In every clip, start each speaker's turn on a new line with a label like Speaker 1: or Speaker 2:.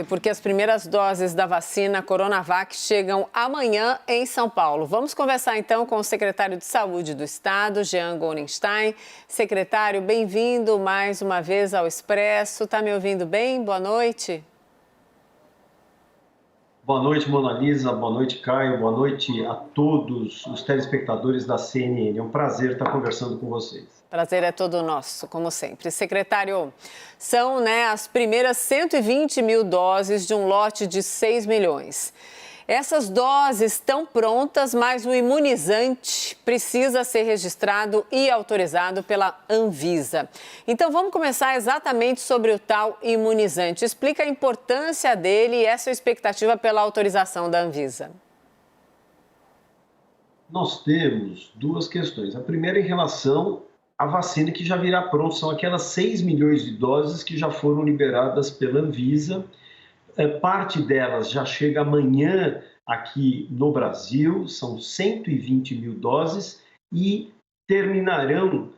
Speaker 1: Porque as primeiras doses da vacina Coronavac chegam amanhã em São Paulo. Vamos conversar então com o secretário de Saúde do Estado, Jean Gorenstein. Secretário, bem-vindo mais uma vez ao Expresso. Está me ouvindo bem? Boa noite.
Speaker 2: Boa noite, Mona Lisa. Boa noite, Caio. Boa noite a todos os telespectadores da CNN. É um prazer estar conversando com vocês.
Speaker 1: Prazer é todo nosso, como sempre. Secretário, são as primeiras 120 mil doses de um lote de 6 milhões. Essas doses estão prontas, mas o imunizante precisa ser registrado e autorizado pela Anvisa. Então, vamos começar exatamente sobre o tal imunizante. Explica a importância dele e essa expectativa pela autorização da Anvisa.
Speaker 2: Nós temos duas questões. A primeira em relação à vacina que já virá pronta. São aquelas 6 milhões de doses que já foram liberadas pela Anvisa. Parte delas já chega amanhã aqui no Brasil, são 120 mil doses e terminarão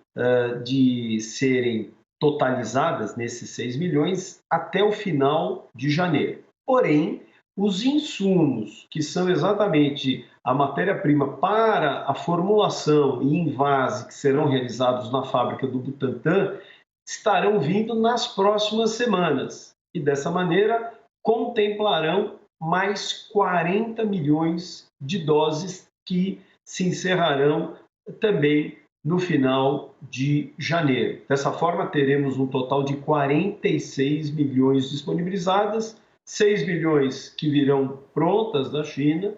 Speaker 2: de serem totalizadas nesses 6 milhões até o final de janeiro. Porém, os insumos, que são exatamente a matéria-prima para a formulação e envase que serão realizados na fábrica do Butantan, estarão vindo nas próximas semanas. E dessa maneira, contemplarão mais 40 milhões de doses que se encerrarão também no final de janeiro. Dessa forma, teremos um total de 46 milhões disponibilizadas, 6 milhões que virão prontas da China,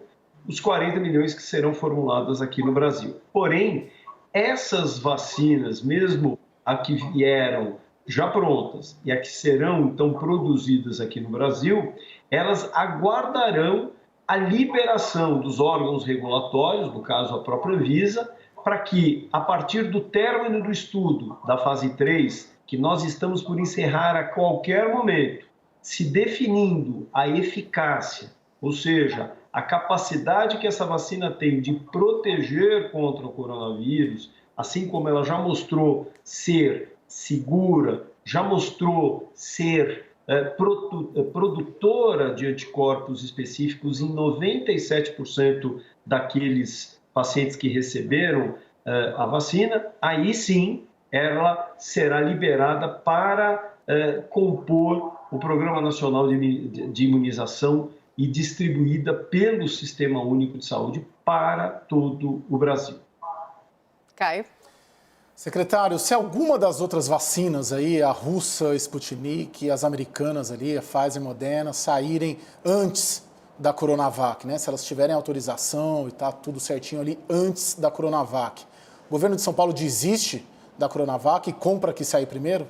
Speaker 2: os 40 milhões que serão formuladas aqui no Brasil. Porém, essas vacinas, mesmo a que vieram já prontas e a que serão então produzidas aqui no Brasil, elas aguardarão a liberação dos órgãos regulatórios, no caso a própria Anvisa, para que, a partir do término do estudo da fase 3, que nós estamos por encerrar a qualquer momento, se definindo a eficácia, ou seja, a capacidade que essa vacina tem de proteger contra o coronavírus, assim como ela já mostrou ser segura, já mostrou ser produtora de anticorpos específicos em 97% daqueles pacientes que receberam a vacina, aí sim ela será liberada para compor o Programa Nacional de Imunização e distribuída pelo Sistema Único de Saúde para todo o Brasil.
Speaker 1: Caio.
Speaker 3: Secretário, se alguma das outras vacinas aí, a russa, Sputnik, as americanas ali, a Pfizer e Moderna, saírem antes da Coronavac, né? Se elas tiverem autorização e tá tudo certinho ali antes da Coronavac, o governo de São Paulo desiste da Coronavac e compra que sair primeiro?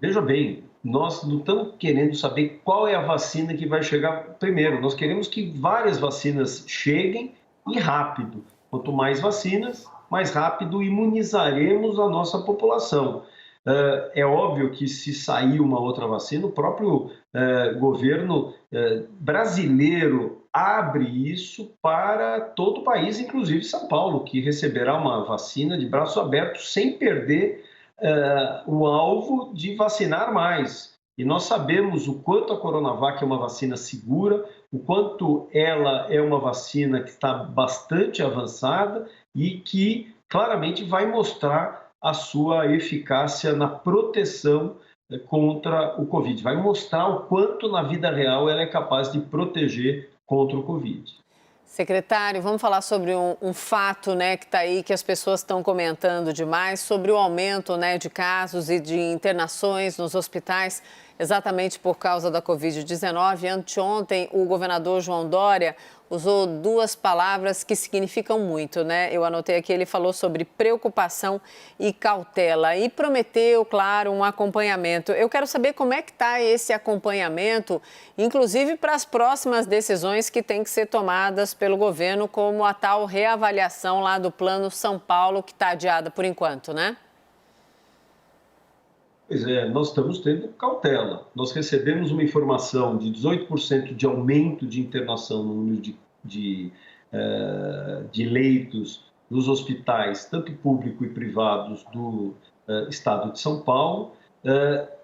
Speaker 2: Veja bem, nós não estamos querendo saber qual é a vacina que vai chegar primeiro. Nós queremos que várias vacinas cheguem e rápido. Quanto mais vacinas, mais rápido imunizaremos a nossa população. É óbvio que se sair uma outra vacina, o próprio governo brasileiro abre isso para todo o país, inclusive São Paulo, que receberá uma vacina de braços abertos sem perder o alvo de vacinar mais. E nós sabemos o quanto a Coronavac é uma vacina segura, o quanto ela é uma vacina que está bastante avançada e que claramente vai mostrar a sua eficácia na proteção contra o Covid. Vai mostrar o quanto na vida real ela é capaz de proteger contra o Covid.
Speaker 1: Secretário, vamos falar sobre um fato, que está aí, que as pessoas estão comentando demais, sobre o aumento, de casos e de internações nos hospitais, exatamente por causa da Covid-19. Anteontem, o governador João Dória usou duas palavras que significam muito, Eu anotei aqui, ele falou sobre preocupação e cautela e prometeu, claro, um acompanhamento. Eu quero saber como é que está esse acompanhamento, inclusive para as próximas decisões que têm que ser tomadas pelo governo, como a tal reavaliação lá do Plano São Paulo, que está adiada por enquanto,
Speaker 2: Pois é, nós estamos tendo cautela. Nós recebemos uma informação de 18% de aumento de internação no número de leitos nos hospitais, tanto público e privados do estado de São Paulo.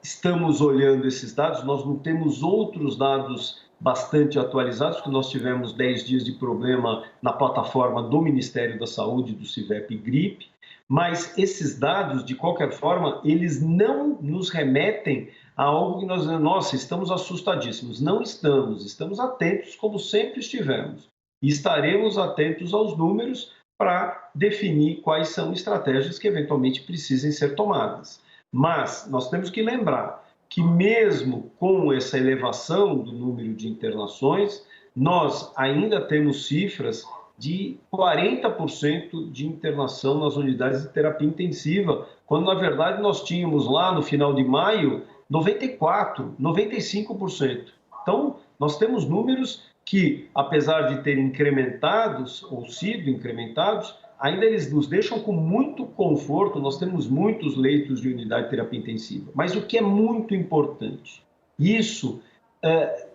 Speaker 2: Estamos olhando esses dados, nós não temos outros dados bastante atualizados, porque nós tivemos 10 dias de problema na plataforma do Ministério da Saúde, do CIVEP Gripe, mas esses dados, de qualquer forma, eles não nos remetem a algo que nós, nossa, estamos assustadíssimos. Não estamos, estamos atentos como sempre estivemos. E estaremos atentos aos números para definir quais são estratégias que eventualmente precisem ser tomadas. Mas nós temos que lembrar que mesmo com essa elevação do número de internações, nós ainda temos cifras de 40% de internação nas unidades de terapia intensiva, quando na verdade nós tínhamos lá no final de maio 94%, 95%. Então, nós temos números que, apesar de terem incrementados ou sido incrementados, ainda eles nos deixam com muito conforto. Nós temos muitos leitos de unidade de terapia intensiva. Mas o que é muito importante, isso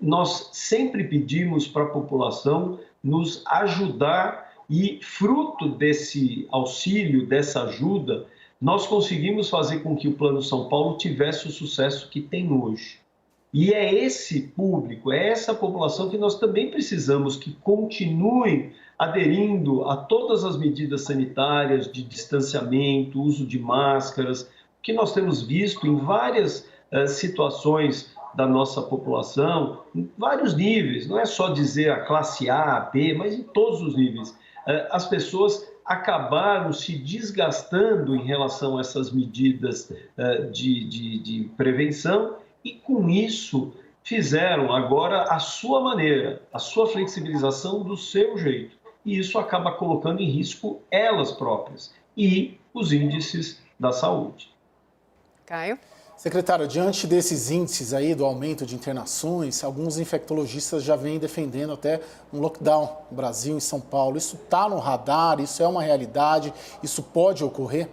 Speaker 2: nós sempre pedimos para a população nos ajudar e, fruto desse auxílio, dessa ajuda, nós conseguimos fazer com que o Plano São Paulo tivesse o sucesso que tem hoje. E é esse público, é essa população que nós também precisamos que continuem aderindo a todas as medidas sanitárias de distanciamento, uso de máscaras, que nós temos visto em várias situações da nossa população, em vários níveis, não é só dizer a classe A, B, mas em todos os níveis. As pessoas acabaram se desgastando em relação a essas medidas de prevenção e, com isso, fizeram agora a sua maneira, a sua flexibilização do seu jeito. E isso acaba colocando em risco elas próprias e os índices da saúde.
Speaker 1: Caio?
Speaker 3: Secretário, diante desses índices aí do aumento de internações, alguns infectologistas já vêm defendendo até um lockdown no Brasil, em São Paulo. Isso está no radar? Isso é uma realidade? Isso pode ocorrer?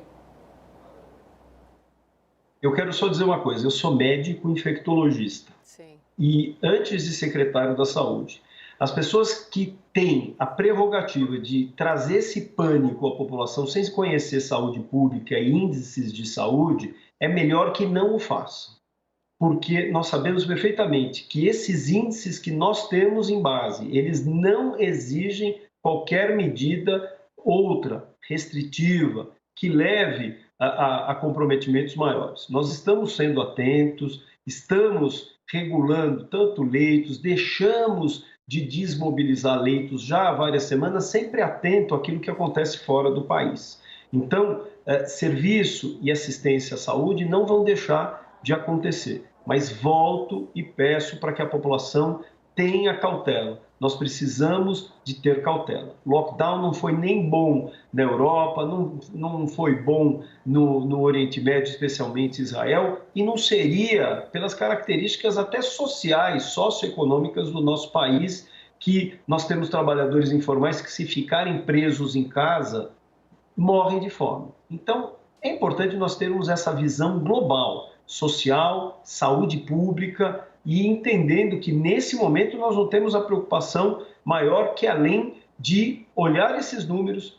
Speaker 2: Eu quero só dizer uma coisa, eu sou médico infectologista.
Speaker 1: Sim.
Speaker 2: E antes de secretário da Saúde, as pessoas que têm a prerrogativa de trazer esse pânico à população sem conhecer saúde pública e índices de saúde, é melhor que não o façam. Porque nós sabemos perfeitamente que esses índices que nós temos em base, eles não exigem qualquer medida outra, restritiva, que leve a comprometimentos maiores. Nós estamos sendo atentos, estamos regulando tanto leitos, deixamos de desmobilizar leitos já há várias semanas, sempre atento àquilo que acontece fora do país. Então, serviço e assistência à saúde não vão deixar de acontecer, mas volto e peço para que a população tenha cautela. Nós precisamos de ter cautela. O lockdown não foi nem bom na Europa, não foi bom no Oriente Médio, especialmente Israel, e não seria pelas características até sociais, socioeconômicas do nosso país, que nós temos trabalhadores informais que, se ficarem presos em casa, morrem de fome. Então, é importante nós termos essa visão global, social, saúde pública, e entendendo que nesse momento nós não temos a preocupação maior que, além de olhar esses números,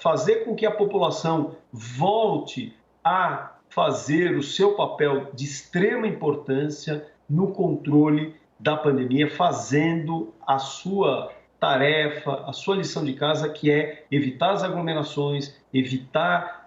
Speaker 2: fazer com que a população volte a fazer o seu papel de extrema importância no controle da pandemia, fazendo a sua tarefa, a sua lição de casa, que é evitar as aglomerações, evitar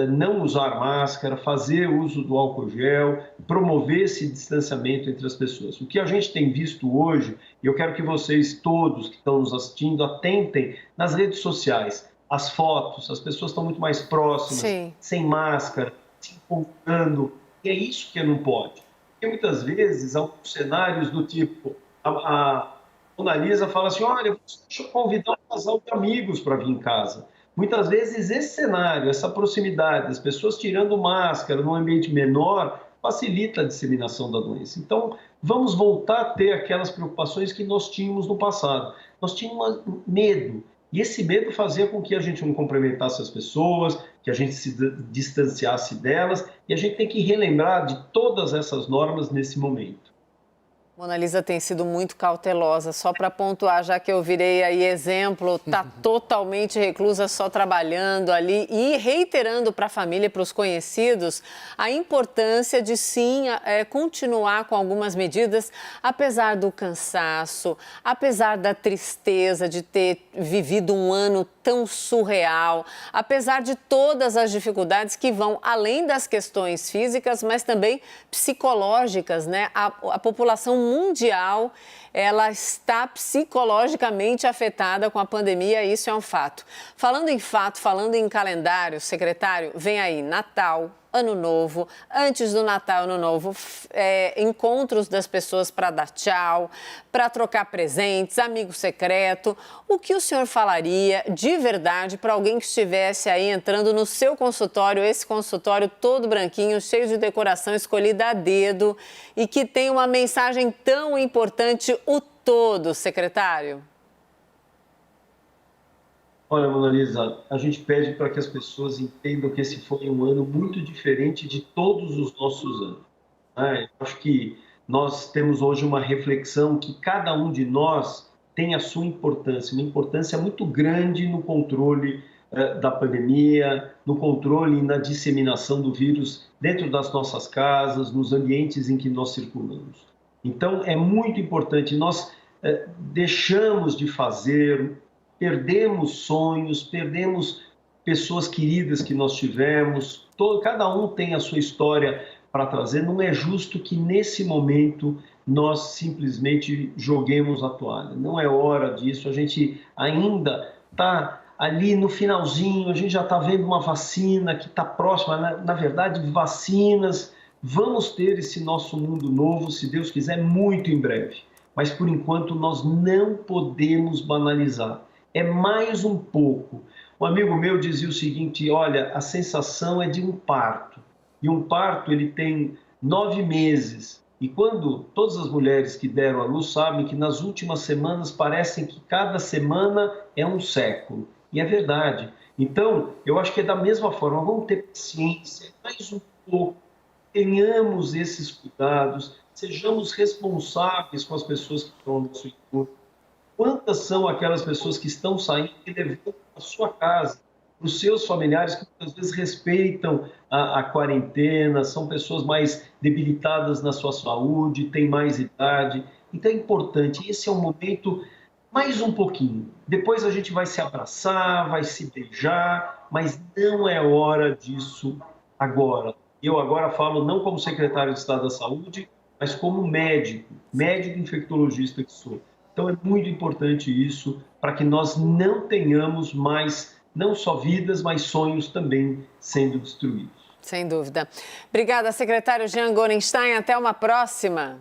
Speaker 2: não usar máscara, fazer uso do álcool gel, promover esse distanciamento entre as pessoas. O que a gente tem visto hoje, e eu quero que vocês todos que estão nos assistindo atentem nas redes sociais, as fotos, as pessoas estão muito mais próximas, sim, sem máscara, se encontrando, e é isso que não pode. Porque muitas vezes, alguns cenários do tipo, a Dona Lisa fala assim, olha, deixa eu convidar um casal de amigos para vir em casa. Muitas vezes esse cenário, essa proximidade, as pessoas tirando máscara num ambiente menor, facilita a disseminação da doença. Então, vamos voltar a ter aquelas preocupações que nós tínhamos no passado. Nós tínhamos medo, e esse medo fazia com que a gente não cumprimentasse as pessoas, que a gente se distanciasse delas, e a gente tem que relembrar de todas essas normas nesse momento.
Speaker 1: Mona Lisa tem sido muito cautelosa, só para pontuar, já que eu virei aí exemplo, está totalmente reclusa, só trabalhando ali e reiterando para a família e para os conhecidos a importância de sim continuar com algumas medidas, apesar do cansaço, apesar da tristeza de ter vivido um ano tão surreal, apesar de todas as dificuldades que vão além das questões físicas, mas também psicológicas, né? A população mundial, ela está psicologicamente afetada com a pandemia, isso é um fato. Falando em fato, falando em calendário, secretário, vem aí Natal, Ano Novo, antes do Natal, Ano Novo, encontros das pessoas para dar tchau, para trocar presentes, amigo secreto. O que o senhor falaria de verdade para alguém que estivesse aí entrando no seu consultório, esse consultório todo branquinho, cheio de decoração escolhida a dedo e que tem uma mensagem tão importante o todo, secretário?
Speaker 2: Olha, Mona Lisa, a gente pede para que as pessoas entendam que esse foi um ano muito diferente de todos os nossos anos, né? Eu acho que nós temos hoje uma reflexão que cada um de nós tem a sua importância, uma importância muito grande no controle da pandemia, no controle e na disseminação do vírus dentro das nossas casas, nos ambientes em que nós circulamos. Então, é muito importante, nós deixamos de fazer, perdemos sonhos, perdemos pessoas queridas que nós tivemos, cada um tem a sua história para trazer. Não é justo que nesse momento nós simplesmente joguemos a toalha. Não é hora disso, a gente ainda está ali no finalzinho, a gente já está vendo uma vacina que está próxima, na verdade, vacinas. Vamos ter esse nosso mundo novo, se Deus quiser, muito em breve. Mas, por enquanto, nós não podemos banalizar. É mais um pouco. Um amigo meu dizia o seguinte: olha, a sensação é de um parto. E um parto, ele tem 9 meses. E quando todas as mulheres que deram à luz sabem que nas últimas semanas parecem que cada semana é um século. E é verdade. Então, eu acho que é da mesma forma. Vamos ter paciência, mais um pouco. Tenhamos esses cuidados. Sejamos responsáveis com as pessoas que estão no nosso entorno. Quantas são aquelas pessoas que estão saindo e levando a sua casa, para os seus familiares que muitas vezes respeitam a quarentena, são pessoas mais debilitadas na sua saúde, têm mais idade. Então é importante, esse é um momento, mais um pouquinho. Depois a gente vai se abraçar, vai se beijar, mas não é hora disso agora. Eu agora falo não como secretário de Estado da Saúde, mas como médico infectologista que sou. Então é muito importante isso para que nós não tenhamos mais, não só vidas, mas sonhos também sendo destruídos.
Speaker 1: Sem dúvida. Obrigada, secretário Jean Gorenstein. Até uma próxima.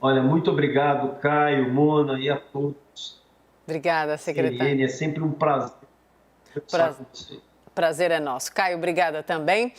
Speaker 2: Olha, muito obrigado, Caio, Mona e a todos.
Speaker 1: Obrigada, secretário.
Speaker 2: É sempre um prazer conversar com você.
Speaker 1: Prazer é nosso. Caio, obrigada também.